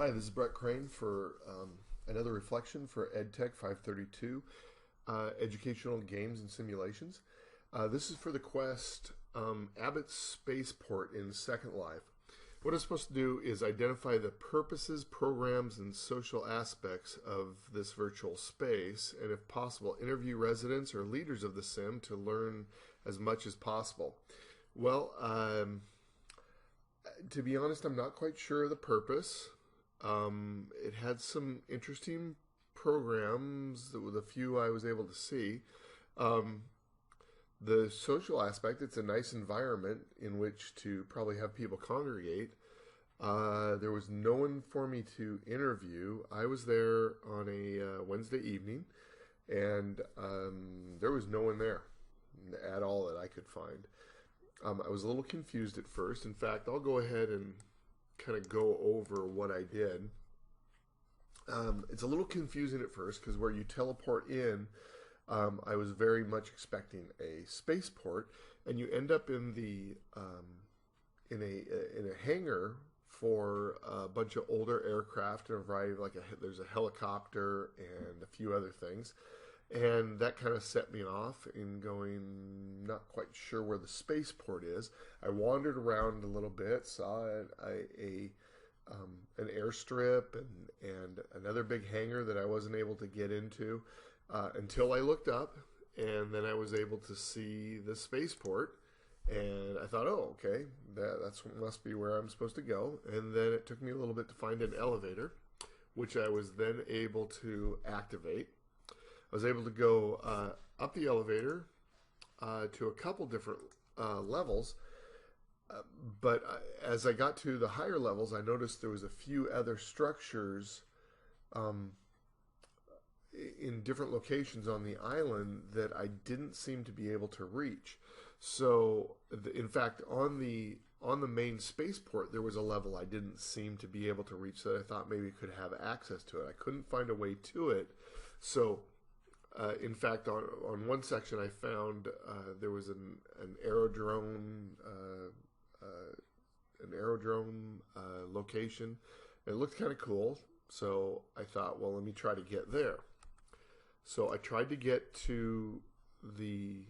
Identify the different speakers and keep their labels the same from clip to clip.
Speaker 1: Hi, this is Brett Crane for another reflection for EdTech532, Educational Games and Simulations. This is for the quest Abbott Spaceport in Second Life. What it's supposed to do is identify the purposes, programs, and social aspects of this virtual space, and if possible, interview residents or leaders of the sim to learn as much as possible. Well, to be honest, I'm not quite sure of the purpose. It had some interesting programs with a few I was able to see. The social aspect, it's a nice environment in which to probably have people congregate. There was no one for me to interview. I was there on a Wednesday evening, and there was no one there at all that I could find. I was a little confused at first. In fact, I'll go ahead and kind of go over what I did. It's a little confusing at first because where you teleport in, I was very much expecting a spaceport, and you end up in the in a hangar for a bunch of older aircraft and a variety of there's a helicopter and a few other things. And that kind of set me off in going, not quite sure where the spaceport is. I wandered around a little bit, saw an airstrip and another big hangar that I wasn't able to get into until I looked up, and then I was able to see the spaceport. And I thought, oh, okay, that's must be where I'm supposed to go. And then it took me a little bit to find an elevator, which I was then able to activate. I was able to go up the elevator to a couple different levels, but as I got to the higher levels, I noticed there was a few other structures in different locations on the island that I didn't seem to be able to reach. So, in fact, on the main spaceport, there was a level I didn't seem to be able to reach that I thought maybe could have access to it. I couldn't find a way to it, so. In fact, on one section I found there was an aerodrome location. It looked kind of cool, so I thought, well, let me try to get there. So I tried to get to the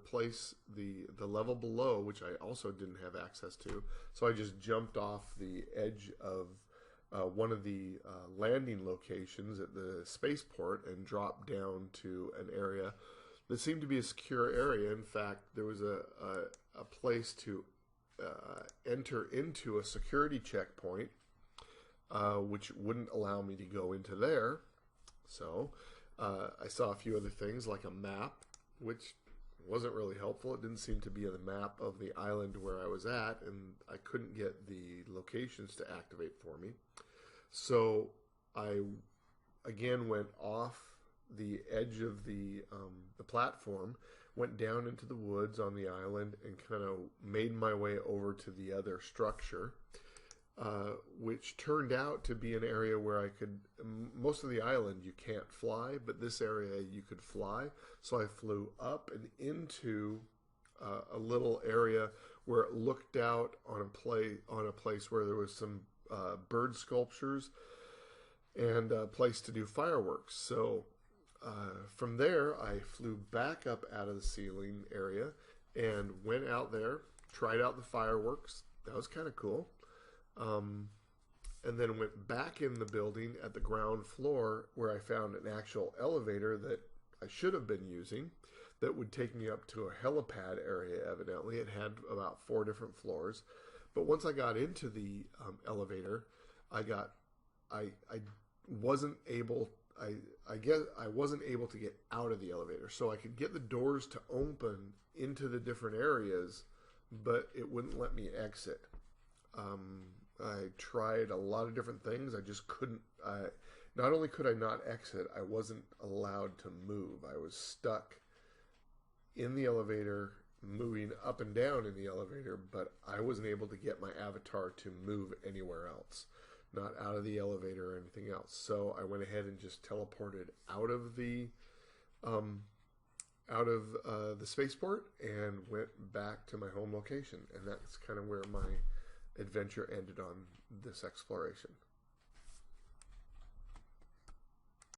Speaker 1: place, the level below, which I also didn't have access to. So I just jumped off the edge of one of the landing locations at the spaceport and dropped down to an area that seemed to be a secure area. In fact, there was a place to enter into a security checkpoint, which wouldn't allow me to go into there. So I saw a few other things like a map, which wasn't really helpful. It didn't seem to be the map of the island where I was at, and I couldn't get the locations to activate for me. So I again went off the edge of the platform, went down into the woods on the island, and kind of made my way over to the other structure, which turned out to be an area where I could, most of the island you can't fly, but this area you could fly. So I flew up and into a little area where it looked out on a place where there was some bird sculptures and a place to do fireworks. So from there I flew back up out of the ceiling area and went out there, tried out the fireworks. That was kind of cool. And then went back in the building at the ground floor where I found an actual elevator that I should have been using that would take me up to a helipad area. Evidently it had about 4 different floors. But once I got into the elevator, I wasn't able to get out of the elevator. So I could get the doors to open into the different areas, but it wouldn't let me exit. I tried a lot of different things. I just couldn't. Not only could I not exit, I wasn't allowed to move. I was stuck in the elevator, moving up and down in the elevator, but I wasn't able to get my avatar to move anywhere else, not out of the elevator or anything else. So I went ahead and just teleported out of the spaceport and went back to my home location, and that's kind of where my adventure ended on this exploration.